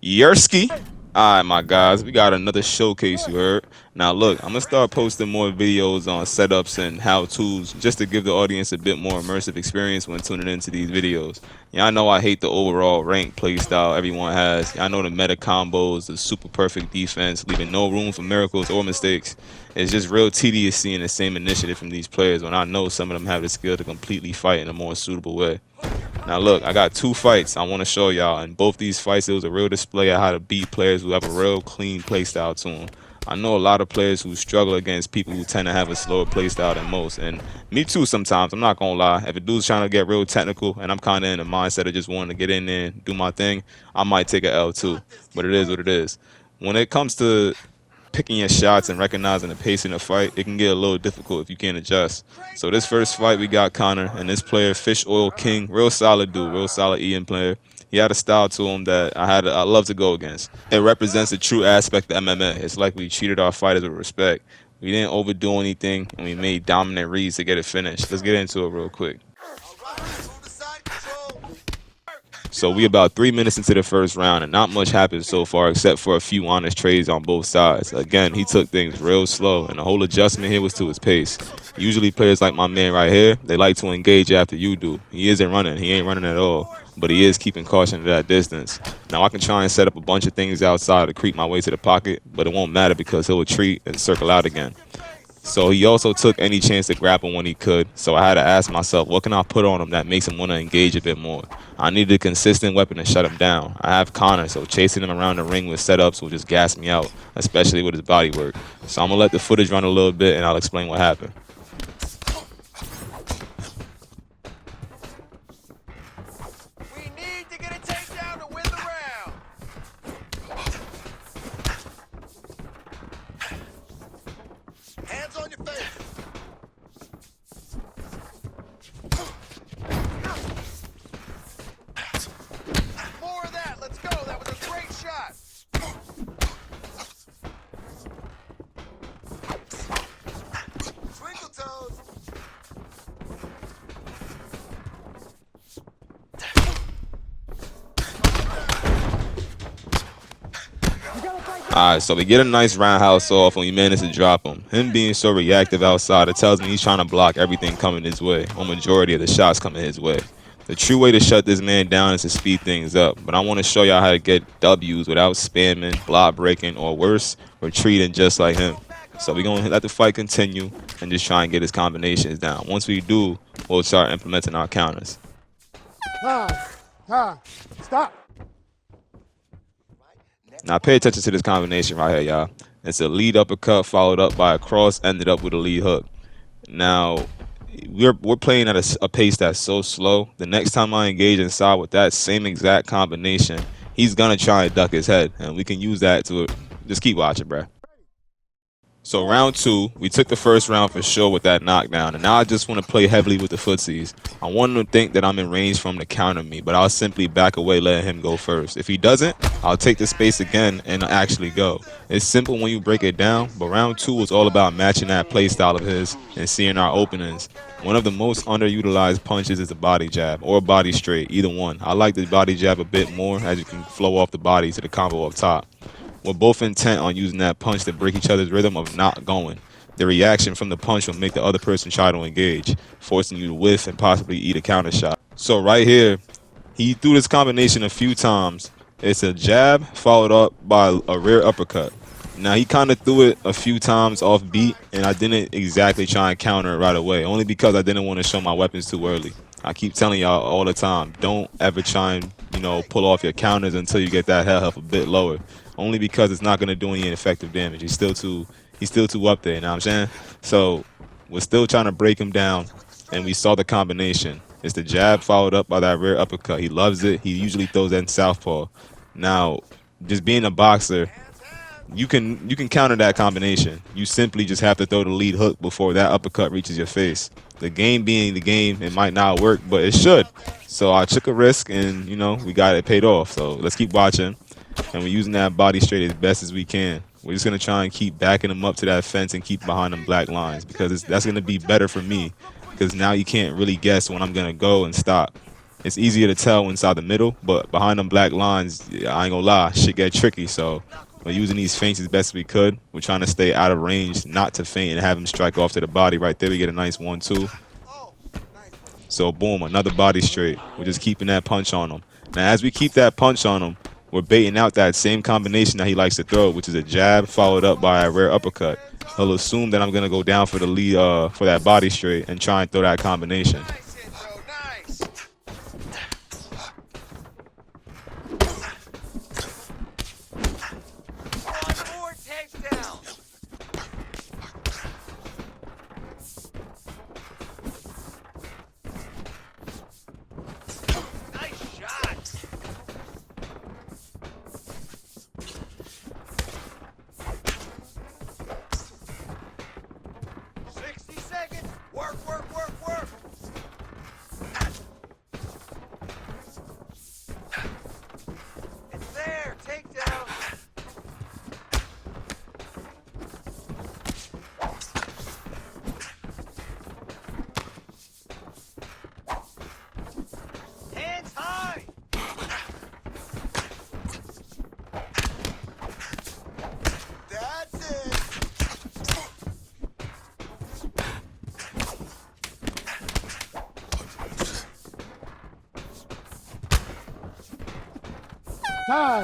Yerski. Alright, my guys, we got another showcase, you heard. Now, look, I'm gonna start posting more videos on setups and how-tos just to give the audience a bit more immersive experience when tuning into these videos. Y'all know I hate the overall rank playstyle everyone has. Y'all know the meta combos, the super perfect defense, leaving no room for miracles or mistakes. It's just real tedious seeing the same initiative from these players when I know some of them have the skill to completely fight in a more suitable way. Now look, I got two fights I want to show y'all. In both these fights, it was a real display of how to beat players who have a real clean playstyle to them. I know a lot of players who struggle against people who tend to have a slower playstyle than most, and me too sometimes, I'm not gonna lie. If a dude's trying to get real technical and I'm kinda in the mindset of just wanting to get in there and do my thing, I might take a L too. But it is what it is. When it comes to picking your shots and recognizing the pace in the fight, it can get a little difficult if you can't adjust. So this first fight, we got Connor, and this player, FishOilKing, real solid dude, real solid Ian player. He had a style to him that I love to go against. It represents a true aspect of MMA. It's like we treated our fighters with respect. We didn't overdo anything, and we made dominant reads to get it finished. Let's get into it real quick. So we about 3 minutes into the first round, and not much happened so far except for a few honest trades on both sides. Again, he took things real slow, and the whole adjustment here was to his pace. Usually players like my man right here, they like to engage after you do. He isn't running. He ain't running at all, but he is keeping caution at that distance. Now I can try and set up a bunch of things outside to creep my way to the pocket, but it won't matter because he'll retreat and circle out again. So he also took any chance to grapple when he could. So I had to ask myself, what can I put on him that makes him want to engage a bit more? I needed a consistent weapon to shut him down. I have Connor, so chasing him around the ring with setups will just gas me out, especially with his body work. So I'm going to let the footage run a little bit and I'll explain what happened. We need to get a takedown to win the round. Hands on your face. More of that. Let's go. That was a great shot. Twinkle toes. Alright, so we get a nice roundhouse off when we manage to drop him. Him being so reactive outside, it tells me he's trying to block everything coming his way, or majority of the shots coming his way. The true way to shut this man down is to speed things up, but I want to show y'all how to get W's without spamming, block breaking, or worse, retreating just like him. So we're going to let the fight continue and just try and get his combinations down. Once we do, we'll start implementing our counters. Stop. Now pay attention to this combination right here, y'all. It's a lead uppercut followed up by a cross, ended up with a lead hook. Now, we're playing at a pace that's so slow. The next time I engage inside with that same exact combination, he's gonna try and duck his head, and we can use that to just keep watching, bruh. So round two, we took the first round for sure with that knockdown, and now I just want to play heavily with the footsies. I want him to think that I'm in range for him to counter me, but I'll simply back away, letting him go first. If he doesn't, I'll take the space again and actually go. It's simple when you break it down, but round two was all about matching that play style of his and seeing our openings. One of the most underutilized punches is the body jab or body straight, either one. I like the body jab a bit more as you can flow off the body to the combo up top. We're both intent on using that punch to break each other's rhythm of not going. The reaction from the punch will make the other person try to engage, forcing you to whiff and possibly eat a counter shot. So right here, he threw this combination a few times. It's a jab followed up by a rear uppercut. Now he kind of threw it a few times off beat, and I didn't exactly try and counter it right away, only because I didn't want to show my weapons too early. I keep telling y'all all the time, don't ever try and, pull off your counters until you get that health a bit lower. Only because it's not going to do any effective damage. He's still too up there, you know what I'm saying? So we're still trying to break him down, and we saw the combination. It's the jab followed up by that rear uppercut. He loves it. He usually throws that in southpaw. Now, just being a boxer, you can counter that combination. You simply just have to throw the lead hook before that uppercut reaches your face. The game being the game, it might not work, but it should. So I took a risk, and we got it paid off. So let's keep watching. And we're using that body straight as best as we can. We're just going to try and keep backing him up to that fence and keep behind them black lines, because that's going to be better for me, because now you can't really guess when I'm going to go and stop. it's easier to tell inside the middle, but behind them black lines, yeah, I ain't gonna lie, shit get tricky. So we're using these feints as best we could. We're trying to stay out of range, not to feint and have him strike off to the body. Right there, we get a nice 1-2. So boom, another body straight. We're just keeping that punch on him. Now, as we keep that punch on him, we're baiting out that same combination that he likes to throw, which is a jab followed up by a rear uppercut. He'll assume that I'm gonna go down for the lead, for that body straight, and try and throw that combination. Nice, Enzo, nice. One more takedown. Nice shot. Work, work, work, work. It's there. Takedown. Hands high. That's it.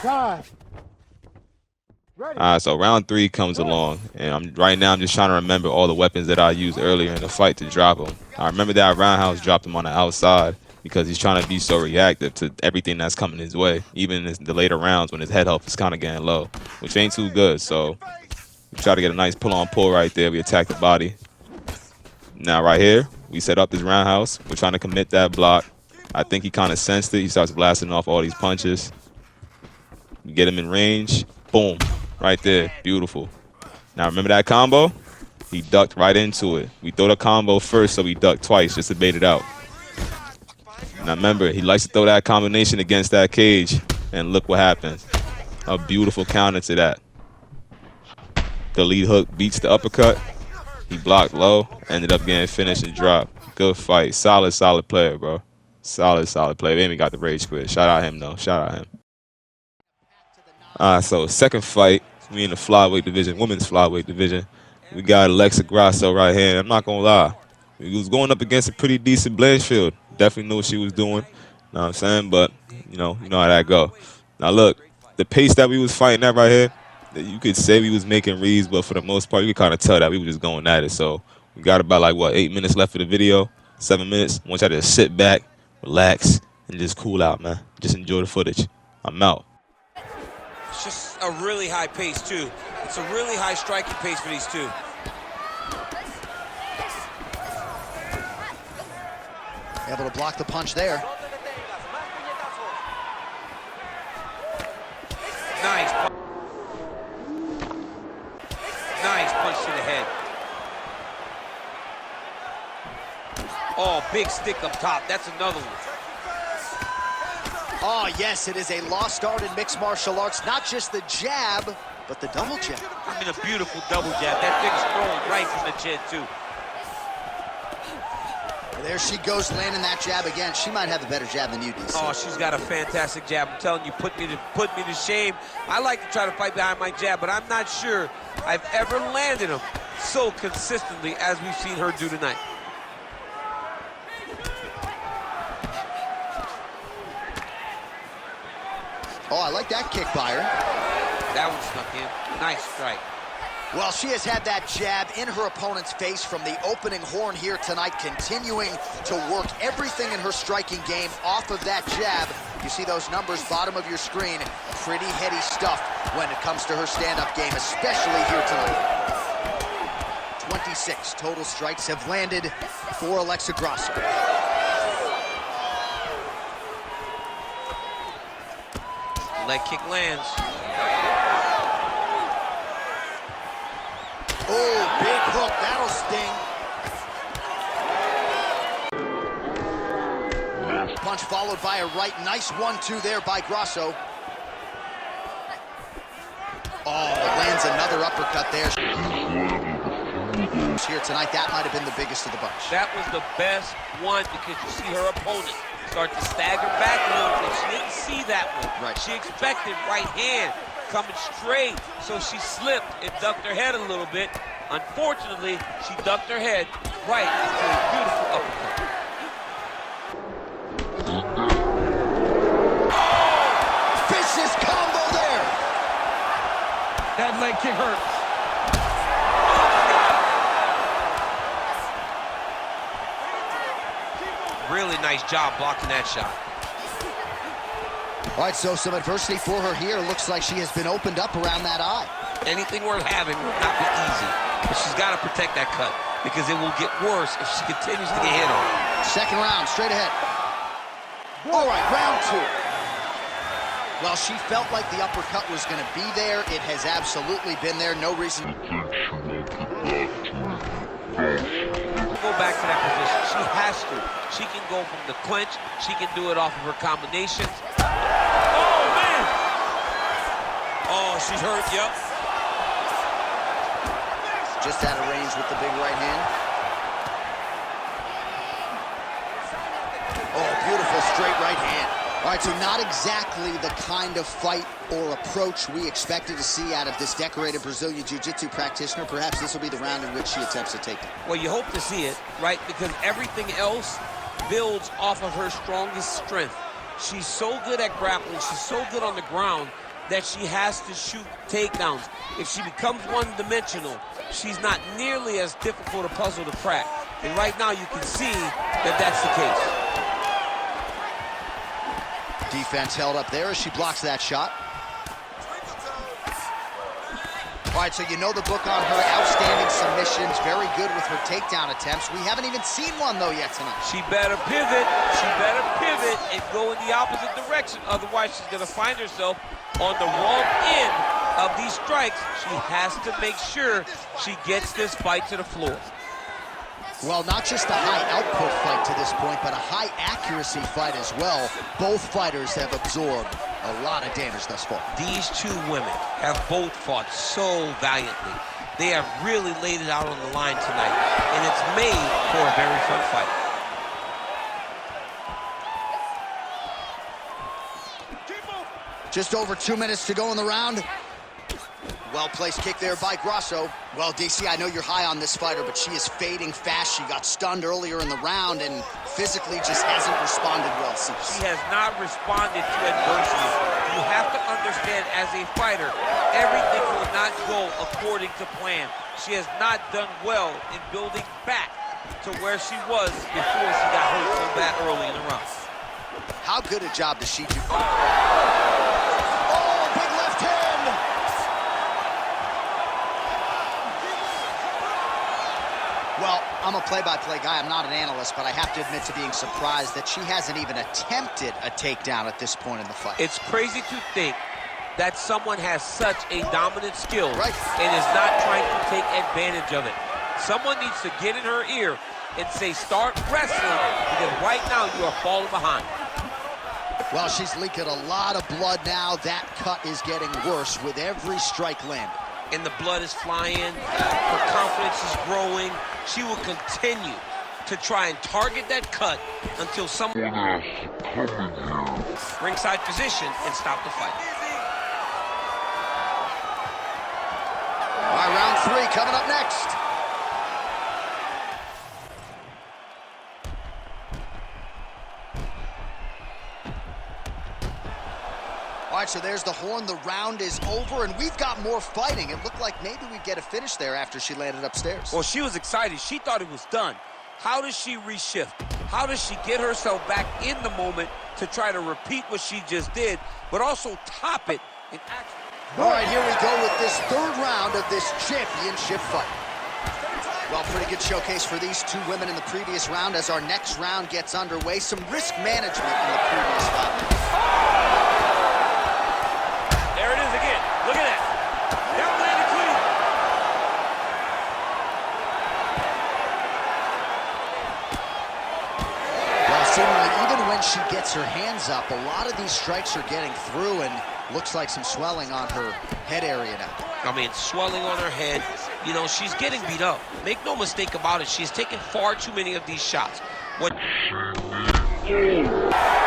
Time. Ready. All right, so round 3 comes along, and right now I'm just trying to remember all the weapons that I used earlier in the fight to drop him. I remember that roundhouse dropped him on the outside because he's trying to be so reactive to everything that's coming his way, even in the later rounds when his head health is kind of getting low, which ain't too good. So we try to get a nice pull-on-pull right there. We attack the body. Now right here, we set up this roundhouse. We're trying to commit that block. I think he kind of sensed it. He starts blasting off all these punches. We get him in range. Boom. Right there. Beautiful. Now remember that combo? He ducked right into it. We throw the combo first, so he ducked twice just to bait it out. Now remember, he likes to throw that combination against that cage. And look what happens. A beautiful counter to that. The lead hook beats the uppercut. He blocked low. Ended up getting finished and dropped. Good fight. Solid player, bro. Solid player. We ain't even got the rage quit. Shout out him, though. Shout out him. So second fight, we in the flyweight division, women's flyweight division. We got GRASSO right here. I'm not gonna lie, he was going up against a pretty decent BLANCHFIELD. Definitely knew what she was doing. Know what I'm saying? But you know how that go. Now look, the pace that we was fighting at right here, you could say we was making reads, but for the most part, you could kind of tell that we were just going at it. So we got about like what 8 minutes left of the video, 7 minutes. I want y'all to sit back, relax, and just cool out, man. Just enjoy the footage. I'm out. It's just a really high pace, too. It's a really high striking pace for these two. Able to block the punch there. Nice. Nice punch to the head. Oh, big stick up top. That's another one. Oh, yes, it is a lost art in mixed martial arts. Not just the jab, but the double jab. I mean, a beautiful double jab. That thing's thrown right from the chin, too. And there she goes, landing that jab again. She might have a better jab than you, DC. Oh, she's got a fantastic jab. I'm telling you, put me to shame. I like to try to fight behind my jab, but I'm not sure I've ever landed them so consistently as we've seen her do tonight. Oh, I like that kick by her. That one snuck in. Nice strike. Well, she has had that jab in her opponent's face from the opening horn here tonight, continuing to work everything in her striking game off of that jab. You see those numbers, bottom of your screen. Pretty heady stuff when it comes to her stand-up game, especially here tonight. 26 total strikes have landed for GRASSO. Leg kick lands. Oh, big hook, that'll sting. Punch followed by a right, nice 1-2 there by GRASSO. Oh, lands another uppercut there. Here tonight, that might have been the biggest of the bunch. That was the best one because you see her opponent start to stagger back a little bit. She didn't see that one. Right. She expected right hand coming straight, so she slipped and ducked her head a little bit. Unfortunately, she ducked her head right into a beautiful uppercut. Vicious combo there. That leg kick hurts. Really nice job blocking that shot. All right, so some adversity for her here. Looks like she has been opened up around that eye. Anything worth having will not be easy, but she's got to protect that cut because it will get worse if she continues to get hit on. Second round, straight ahead. All right, round 2. Well, she felt like the uppercut was going to be there. It has absolutely been there. No reason. Go back to that position. She has to. She can go from the clinch. She can do it off of her combinations. Oh, man! Oh, she's hurt, yep. Just out of range with the big right hand. Oh, beautiful straight right hand. All right, so not exactly the kind of fight or approach we expected to see out of this decorated Brazilian Jiu-Jitsu practitioner. Perhaps this will be the round in which she attempts to take it. Well, you hope to see it, right? Because everything else builds off of her strongest strength. She's so good at grappling, she's so good on the ground that she has to shoot takedowns. If she becomes one-dimensional, she's not nearly as difficult a puzzle to crack. And right now you can see that that's the case. Defense held up there as she blocks that shot. All right, so you know the book on her. Outstanding submissions, very good with her takedown attempts. We haven't even seen one, though, yet tonight. She better pivot. She better pivot and go in the opposite direction. Otherwise, she's going to find herself on the wrong end of these strikes. She has to make sure she gets this fight to the floor. Well, not just a high-output fight to this point, but a high-accuracy fight as well. Both fighters have absorbed a lot of damage thus far. These two women have both fought so valiantly. They have really laid it out on the line tonight, and it's made for a very fun fight. Just over 2 minutes to go in the round. Well-placed kick there by Grasso. Well, DC, I know you're high on this fighter, but she is fading fast. She got stunned earlier in the round and physically just hasn't responded well since. She has not responded to adversity. You have to understand, as a fighter, everything will not go according to plan. She has not done well in building back to where she was before she got hurt so bad early in the round. How good a job does she do? Oh, big left hand! Well, I'm a play-by-play guy. I'm not an analyst, but I have to admit to being surprised that she hasn't even attempted a takedown at this point in the fight. It's crazy to think that someone has such a dominant skill and is not trying to take advantage of it. Someone needs to get in her ear and say, start wrestling, because right now you are falling behind. Well, she's leaking a lot of blood now. That cut is getting worse with every strike landed. And the blood is flying, her confidence is growing. She will continue to try and target that cut until someone ringside position and stop the fight. All right, round 3 coming up next. All right, so there's the horn. The round is over, and we've got more fighting. It looked like maybe we'd get a finish there after she landed upstairs. Well, she was excited. She thought it was done. How does she reshift? How does she get herself back in the moment to try to repeat what she just did, but also top it in action? All right, here we go with this 3rd round of this championship fight. Well, pretty good showcase for these two women in the previous round. As our next round gets underway, some risk management in the previous fight. There it is again. Look at that. That landed clean. Well, seemingly, even when she gets her hands up, a lot of these strikes are getting through, and looks like some swelling on her head area now. I mean, swelling on her head. You know, she's getting beat up. Make no mistake about it. She's taken far too many of these shots. What? HighLevelMMA.